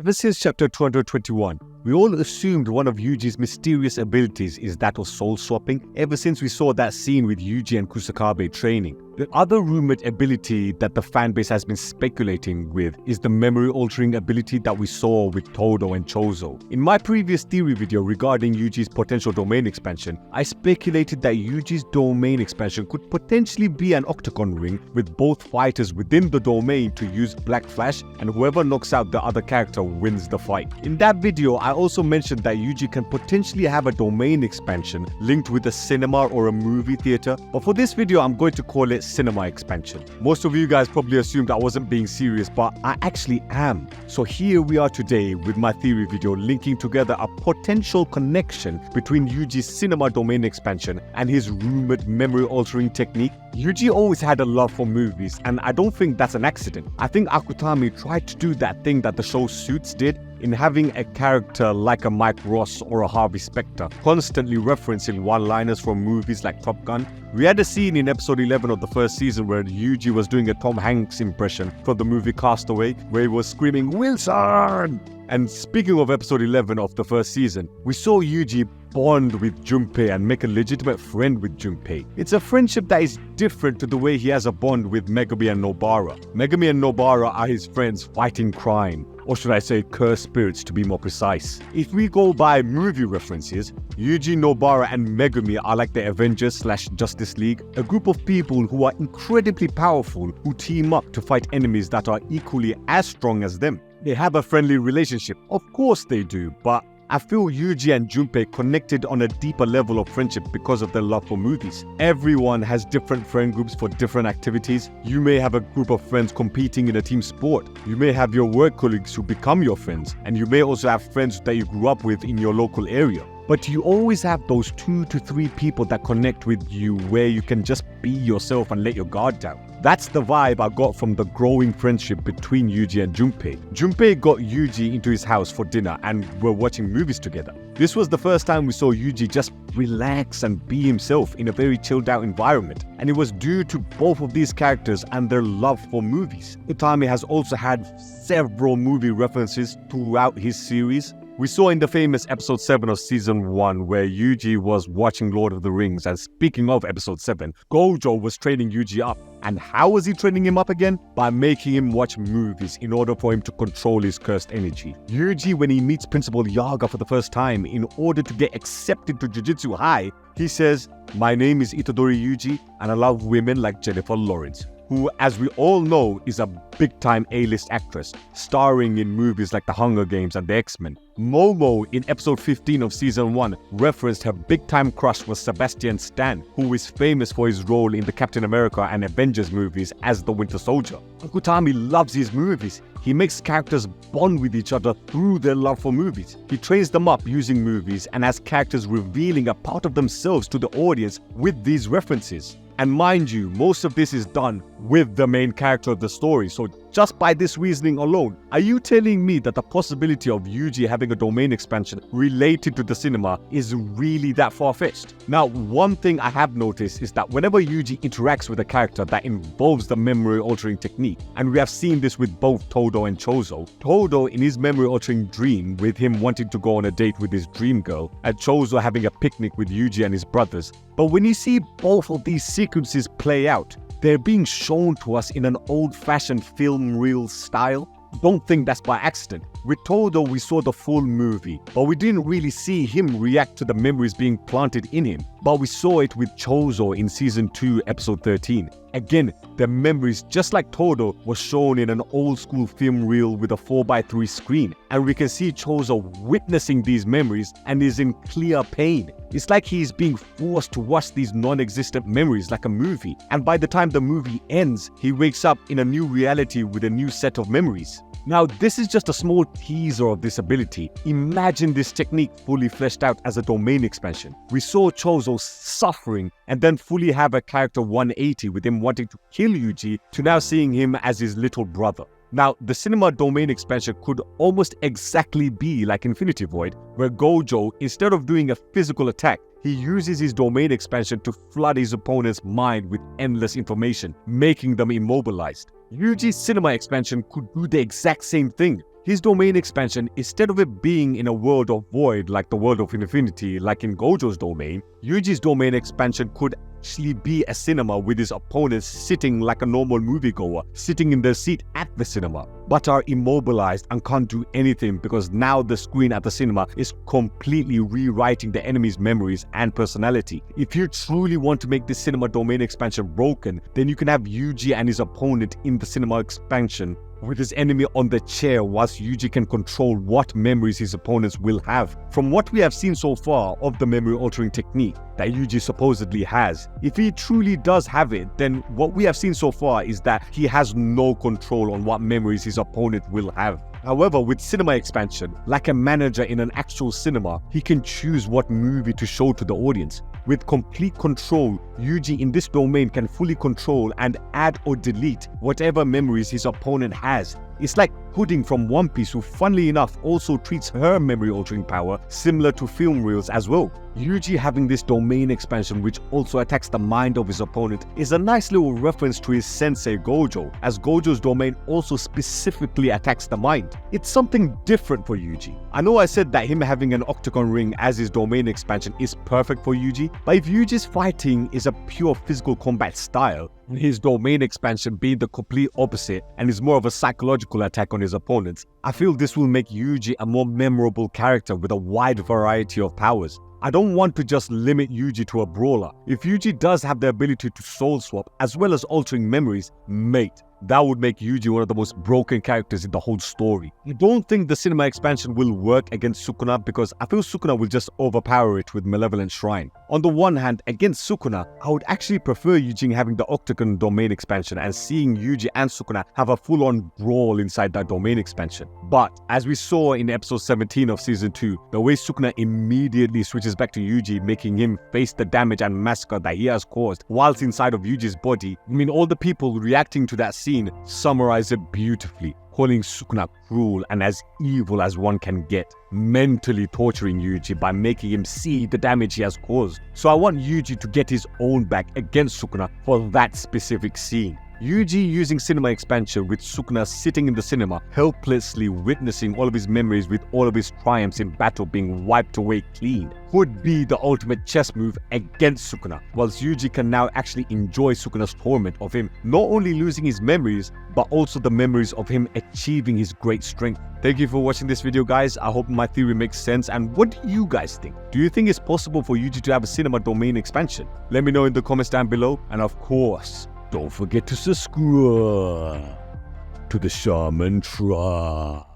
Ever since chapter 221, we all assumed one of Yuji's mysterious abilities is that of soul swapping ever since we saw that scene with Yuji and Kusakabe training. The other rumored ability that the fanbase has been speculating with is the memory-altering ability that we saw with Todo and Chozo. In my previous theory video regarding Yuji's potential domain expansion, I speculated that Yuji's domain expansion could potentially be an octagon ring with both fighters within the domain to use Black Flash, and whoever knocks out the other character wins the fight. In that video, I also mentioned that Yuji can potentially have a domain expansion linked with a cinema or a movie theater, but for this video I'm going to call it cinema expansion. Most of you guys probably assumed I wasn't being serious, but I actually am. So here we are today with my theory video linking together a potential connection between Yuji's cinema domain expansion and his rumored memory altering technique. Yuji always had a love for movies, and I don't think that's an accident. I think Akutami tried to do that thing that the show Suits did in having a character like a Mike Ross or a Harvey Specter constantly referencing one-liners from movies like Top Gun. We had a scene in episode 11 of the first season where Yuji was doing a Tom Hanks impression from the movie Castaway, where he was screaming, "Wilson!" And speaking of episode 11 of the first season, we saw Yuji bond with Junpei and make a legitimate friend with Junpei. It's a friendship that is different to the way he has a bond with Megumi and Nobara. Megumi and Nobara are his friends fighting crime, or should I say cursed spirits to be more precise. If we go by movie references, Yuji, Nobara and Megumi are like the Avengers/Justice League, a group of people who are incredibly powerful who team up to fight enemies that are equally as strong as them. They have a friendly relationship, of course they do, but I feel Yuji and Junpei connected on a deeper level of friendship because of their love for movies. Everyone has different friend groups for different activities. You may have a group of friends competing in a team sport. You may have your work colleagues who become your friends, and you may also have friends that you grew up with in your local area. But you always have those 2 to 3 people that connect with you where you can just be yourself and let your guard down. That's the vibe I got from the growing friendship between Yuji and Junpei. Junpei got Yuji into his house for dinner and were watching movies together. This was the first time we saw Yuji just relax and be himself in a very chilled out environment, and it was due to both of these characters and their love for movies. Utami has also had several movie references throughout his series. We saw in the famous episode 7 of season 1 where Yuji was watching Lord of the Rings, and speaking of episode 7, Gojo was training Yuji up. And how was he training him up again? By making him watch movies in order for him to control his cursed energy. Yuji, when he meets Principal Yaga for the first time, in order to get accepted to Jujutsu High, he says, "My name is Itadori Yuji and I love women like Jennifer Lawrence," who, as we all know, is a big-time A-list actress, starring in movies like The Hunger Games and The X-Men. Momo, in episode 15 of season 1, referenced her big-time crush was Sebastian Stan, who is famous for his role in the Captain America and Avengers movies as the Winter Soldier. Akutami loves his movies. He makes characters bond with each other through their love for movies. He trains them up using movies and has characters revealing a part of themselves to the audience with these references. And mind you, most of this is done with the main character of the story, so just by this reasoning alone, are you telling me that the possibility of Yuji having a domain expansion related to the cinema is really that far-fetched? Now, one thing I have noticed is that whenever Yuji interacts with a character that involves the memory-altering technique, and we have seen this with both Todo and Chozo, Todo in his memory-altering dream with him wanting to go on a date with his dream girl, and Chozo having a picnic with Yuji and his brothers. But when you see both of these sequences play out, they're being shown to us in an old-fashioned film reel style. Don't think that's by accident. With Todo, we saw the full movie, but we didn't really see him react to the memories being planted in him. But we saw it with Chozo in season 2, episode 13. Again, the memories, just like Todo, were shown in an old-school film reel with a 4:3 screen, and we can see Chozo witnessing these memories and is in clear pain. It's like he's being forced to watch these non-existent memories like a movie, and by the time the movie ends, he wakes up in a new reality with a new set of memories. Now, this is just a small teaser of this ability. Imagine this technique fully fleshed out as a domain expansion. We saw Chozo suffering and then fully have a character 180 with him wanting to kill Yuji to now seeing him as his little brother. Now, the cinema domain expansion could almost exactly be like Infinity Void, where Gojo, instead of doing a physical attack, he uses his domain expansion to flood his opponent's mind with endless information, making them immobilized. Yuji's cinema expansion could do the exact same thing. His domain expansion, instead of it being in a world of void like the world of infinity, like in Gojo's domain, Yuji's domain expansion could actually be a cinema with his opponents sitting like a normal moviegoer, sitting in their seat at the cinema, but are immobilized and can't do anything because now the screen at the cinema is completely rewriting the enemy's memories and personality. If you truly want to make this cinema domain expansion broken, then you can have Yuji and his opponent in the cinema expansion with his enemy on the chair, whilst Yuji can control what memories his opponents will have. From what we have seen so far of the memory altering technique that Yuji supposedly has, if he truly does have it, then what we have seen so far is that he has no control on what memories his opponent will have. However, with cinema expansion, like a manager in an actual cinema, he can choose what movie to show to the audience. With complete control, Yuji in this domain can fully control and add or delete whatever memories his opponent has. It's like Pudding from One Piece, who funnily enough also treats her memory altering power similar to film reels as well. Yuji having this domain expansion which also attacks the mind of his opponent is a nice little reference to his sensei Gojo, as Gojo's domain also specifically attacks the mind. It's something different for Yuji. I know I said that him having an octagon ring as his domain expansion is perfect for Yuji, but if Yuji's fighting is a pure physical combat style, and his domain expansion being the complete opposite and is more of a psychological attack on his opponents, I feel this will make Yuji a more memorable character with a wide variety of powers. I don't want to just limit Yuji to a brawler. If Yuji does have the ability to soul swap as well as altering memories, mate, that would make Yuji one of the most broken characters in the whole story. I don't think the cinema expansion will work against Sukuna because I feel Sukuna will just overpower it with Malevolent Shrine. On the one hand, against Sukuna, I would actually prefer Yuji having the Octagon domain expansion and seeing Yuji and Sukuna have a full-on brawl inside that domain expansion. But as we saw in episode 17 of season 2, the way Sukuna immediately switches back to Yuji, making him face the damage and massacre that he has caused whilst inside of Yuji's body, I mean, all the people reacting to that scene summarize it beautifully, calling Sukuna cruel and as evil as one can get, mentally torturing Yuji by making him see the damage he has caused. So I want Yuji to get his own back against Sukuna for that specific scene. Yuji using cinema expansion with Sukuna sitting in the cinema, helplessly witnessing all of his memories with all of his triumphs in battle being wiped away clean, could be the ultimate chess move against Sukuna, whilst Yuji can now actually enjoy Sukuna's torment of him not only losing his memories, but also the memories of him achieving his great strength. Thank you for watching this video, guys. I hope my theory makes sense, and what do you guys think? Do you think it's possible for Yuji to have a cinema domain expansion? Let me know in the comments down below, and of course, don't forget to subscribe to the Shaman Tribe.